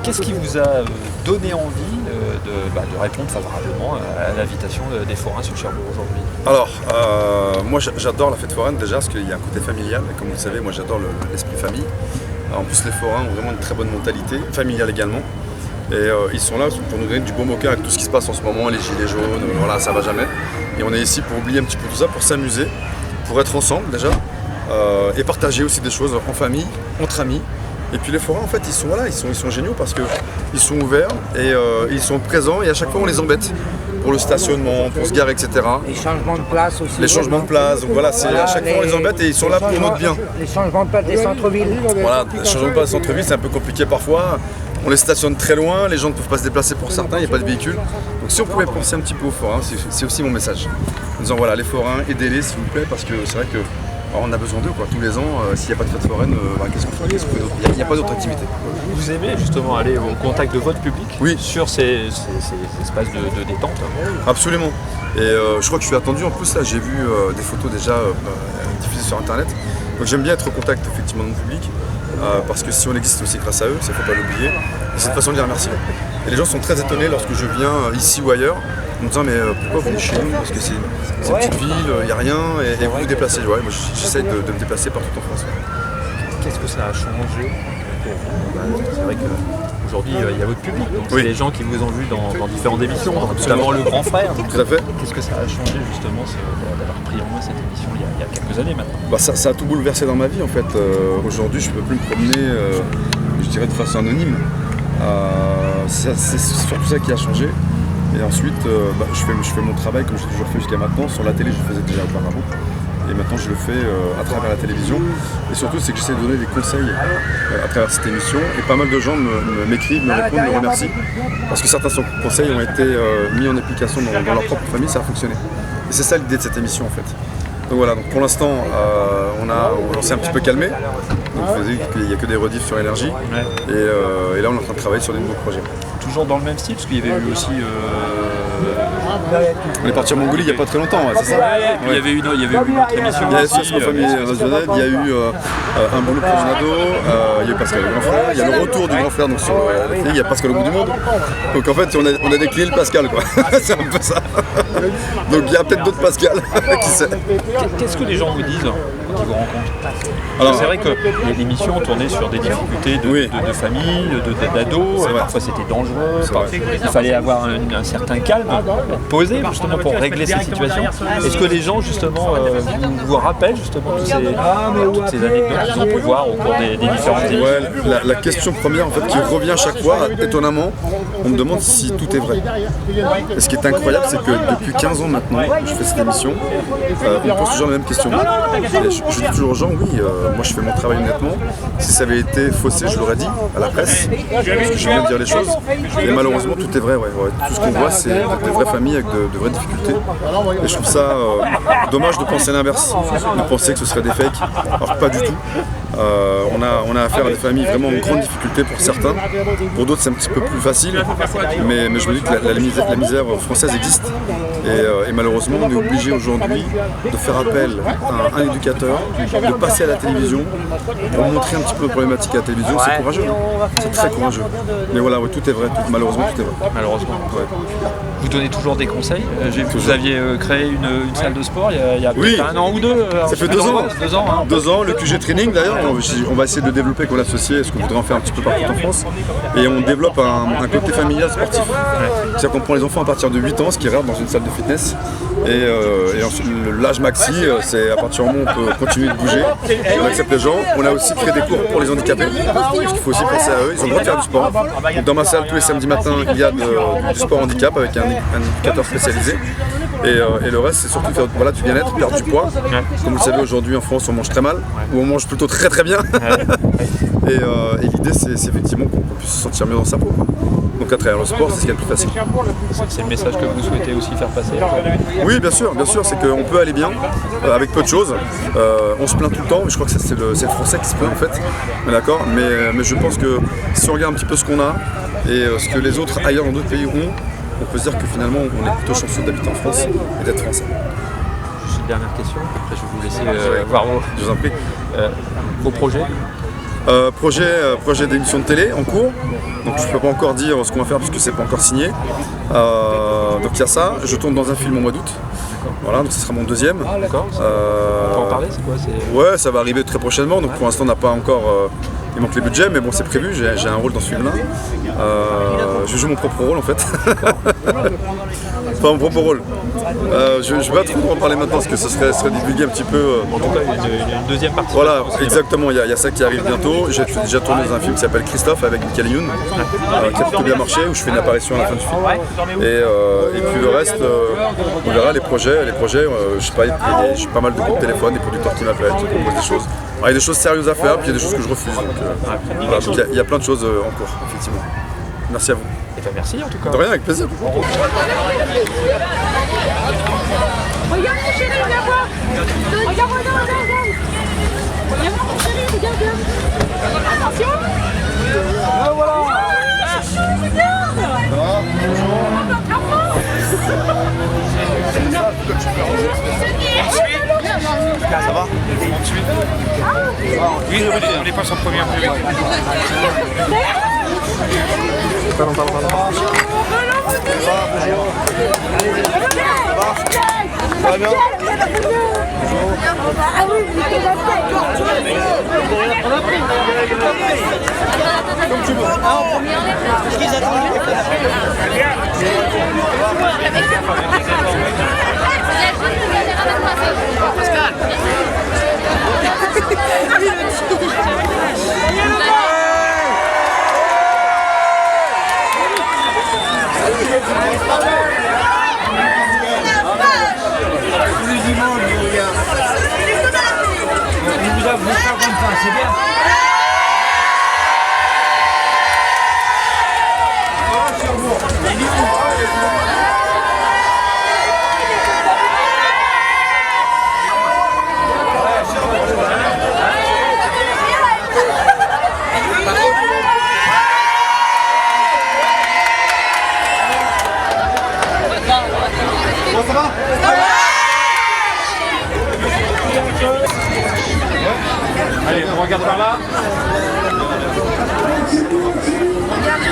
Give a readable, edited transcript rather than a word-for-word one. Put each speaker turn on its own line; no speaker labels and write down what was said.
Qu'est-ce qui vous a donné envie de répondre favorablement à l'invitation des forains sur Cherbourg aujourd'hui?
Alors, moi j'adore la fête foraine déjà parce qu'il y a un côté familial. Comme vous le savez, moi j'adore l'esprit famille. En plus, les forains ont vraiment une très bonne mentalité, familiale également. Et ils sont là pour nous donner du baume au cœur avec tout ce qui se passe en ce moment, les gilets jaunes, voilà, ça va jamais. Et on est ici pour oublier un petit peu tout ça, pour s'amuser, pour être ensemble déjà, et partager aussi des choses en famille, entre amis. Et puis les forains en fait ils sont géniaux parce qu'ils sont ouverts et ils sont présents et à chaque fois on les embête pour le stationnement, pour se garer, etc.
Les changements de place aussi.
Les changements de place, donc voilà, à chaque fois on les embête et ils sont là pour notre bien.
Les changements de place des centres-villes.
Voilà, les changements de place des centres-villes c'est un peu compliqué parfois. On les stationne très loin, les gens ne peuvent pas se déplacer pour certains, il n'y a pas de véhicule. Donc si on pouvait penser un petit peu aux forains, c'est aussi mon message. En disant voilà, les forains, aidez-les s'il vous plaît, parce que c'est vrai que on a besoin d'eux tous les ans. S'il n'y a pas de fête foraine, qu'est-ce qu'on fait d'autre? Il n'y a pas d'autre activité.
Vous aimez justement aller au contact de votre public sur ces espaces de détente?
Absolument. Et je crois que je suis attendu. En plus là, j'ai vu des photos déjà diffusées sur internet. Donc j'aime bien être au contact effectivement de mon public. Parce que si on existe aussi grâce à eux, ça ne faut pas l'oublier. Et c'est une façon de les remercier. Et les gens sont très étonnés lorsque je viens ici ou ailleurs, en me disant mais pourquoi vous venez chez nous? Parce que c'est une petite ville, il n'y a rien, et vous vous déplacez. Ouais, moi j'essaie de me déplacer partout en France.
Qu'est-ce que ça a changé pour vous? C'est vrai qu'aujourd'hui il y a votre public, donc c'est les gens qui vous ont vu dans différentes émissions, notamment Le Grand Frère. Donc,
tout à fait.
Qu'est-ce que ça a changé justement d'avoir pris en main cette émission il y a quelques années maintenant?
Ça a tout bouleversé dans ma vie en fait. Aujourd'hui je ne peux plus me promener, je dirais de façon anonyme. C'est surtout ça qui a changé. Et ensuite je fais mon travail comme j'ai toujours fait jusqu'à maintenant. Sur la télé je le faisais déjà auparavant. Et maintenant je le fais à travers la télévision. Et surtout c'est que j'essaie de donner des conseils à travers cette émission. Et pas mal de gens m'écrivent, me répondent, me remercient. Parce que certains conseils ont été mis en application dans leur propre famille, ça a fonctionné. Et c'est ça l'idée de cette émission en fait. Donc voilà, donc pour l'instant on s'est un petit peu calmé. Donc vous voyez qu'il n'y a que des rediffs sur Énergie. Et là on est en train de travailler sur des nouveaux projets.
Toujours dans le même style, parce qu'il y avait eu aussi...
On est parti en Mongolie il n'y a pas très longtemps, c'est ça?
Il y avait eu une autre émission.
Il y a Association Famille Rationnelle, il y a eu Un boulot pour une ado, il y a eu Pascal le grand frère, il y a le retour du grand frère donc sur la télé, il y a Pascal au bout du monde. Donc en fait on a décliné le Pascal quoi, c'est un peu ça. Donc il y a peut-être d'autres Pascal, qui sait.
Qu'est-ce que les gens vous disent quand ils vous rencontrent? Alors c'est vrai que l'émission tournait sur des difficultés de famille, d'ados, parfois c'était dangereux, il fallait avoir un certain calme, être posé justement pour régler cette situation. Est-ce que les gens justement vous rappellent justement toutes ces anecdotes qu'ils ont pu voir au cours des différentes émissions?
La question première en fait qui revient chaque fois, étonnamment, on me demande si tout est vrai. Et ce qui est incroyable, c'est que depuis 15 ans maintenant, je fais cette émission, on pose toujours la même question. Et je dis toujours aux gens, moi je fais mon travail honnêtement. Si ça avait été faussé, je l'aurais dit à la presse, parce que je viens de dire les choses. Et malheureusement, tout est vrai. Tout ce qu'on voit, c'est des vraies familles avec de vraies difficultés. Et je trouve ça dommage de penser l'inverse, de penser que ce serait des fakes. Alors pas du tout. On a affaire à des familles vraiment en grande difficulté pour certains. Pour d'autres, c'est un petit peu plus facile. Mais je me dis que la misère française existe. Et malheureusement, on est obligé aujourd'hui de faire appel à un éducateur, de passer à la télévision pour montrer un petit peu de problématique à la télévision. C'est courageux, c'est très courageux. Mais voilà, tout est vrai, malheureusement tout est vrai.
Malheureusement. Vous donnez toujours des conseils. J'ai vu que vous aviez créé une salle de sport il y a peut-être un an ou deux.
Ça fait 2 ans. 2 ans, le QG Training d'ailleurs. On va essayer de développer qu'on l'associer, ce qu'on voudrait en faire un petit peu partout en France. Et on développe un côté familial sportif. C'est-à-dire qu'on prend les enfants à partir de 8 ans, ce qui est rare dans une salle de fitness. Et ensuite, l'âge maxi, c'est à partir du moment où on peut continuer de bouger. On accepte les gens. On a aussi créé des cours pour les handicapés. Parce qu'il faut aussi penser à eux. Ils ont le droit de faire du sport. Donc dans ma salle, tous les samedis matins, il y a du sport handicap avec un éducateur spécialisé. Et le reste, c'est surtout faire du bien-être, perdre du poids. Comme vous le savez, aujourd'hui en France, on mange très mal, ou on mange plutôt très très bien. Et l'idée, c'est effectivement qu'on puisse se sentir mieux dans sa peau. Donc à travers le sport, c'est ce qu'il y a de plus facile.
C'est le message que vous souhaitez aussi faire passer?
Oui, bien sûr, c'est qu'on peut aller bien avec peu de choses. On se plaint tout le temps, mais je crois que c'est le Français qui se plaint en fait. D'accord, mais je pense que si on regarde un petit peu ce qu'on a et ce que les autres ailleurs dans d'autres pays ont, on peut se dire que finalement on est plutôt chanceux d'habiter en France et d'être français.
Juste une dernière question, après je vais vous laisser voir
Je vous en prie.
Vos projets?
Projet d'émission de télé en cours, donc je ne peux pas encore dire ce qu'on va faire parce que c'est pas encore signé. Donc il y a ça, je tourne dans un film au mois d'août, voilà, donc ce sera mon deuxième.
D'accord. On peut en parler, c'est quoi?
Ouais, ça va arriver très prochainement, donc pour l'instant on n'a pas encore... il manque les budgets, mais bon c'est prévu, j'ai un rôle dans ce film-là. Je joue mon propre rôle en fait. Enfin mon propre rôle. Je ne vais pas trop en parler maintenant parce que ce serait divulgué un petit peu.
En tout cas, une deuxième partie.
Voilà, exactement, il y a ça qui arrive bientôt. J'ai déjà tourné dans un film qui s'appelle Christophe avec Michael Youn, qui a plutôt bien marché, où je fais une apparition à la fin du film. Et puis le reste, on verra les projets. Je sais pas, j'ai pas mal de coups de téléphone, des producteurs qui m'appellent, qui proposent des choses. Alors, il y a des choses sérieuses à faire, puis il y a des choses que je refuse. Donc, voilà, donc il y a plein de choses en cours, effectivement. Merci à vous.
Et bien, merci en tout cas.
De rien, avec plaisir.
Regarde mon chéri, viens voir. Regarde, regarde. Viens voir mon chéri, regarde. Attention. Ah voilà. Ah, chou, regarde.
Ça va? Oui, on les passe en première. Pardon. Ça va bien? Comme tu veux.
C'est bien.
Ça va?
Allez, on regarde par là.
Regarde,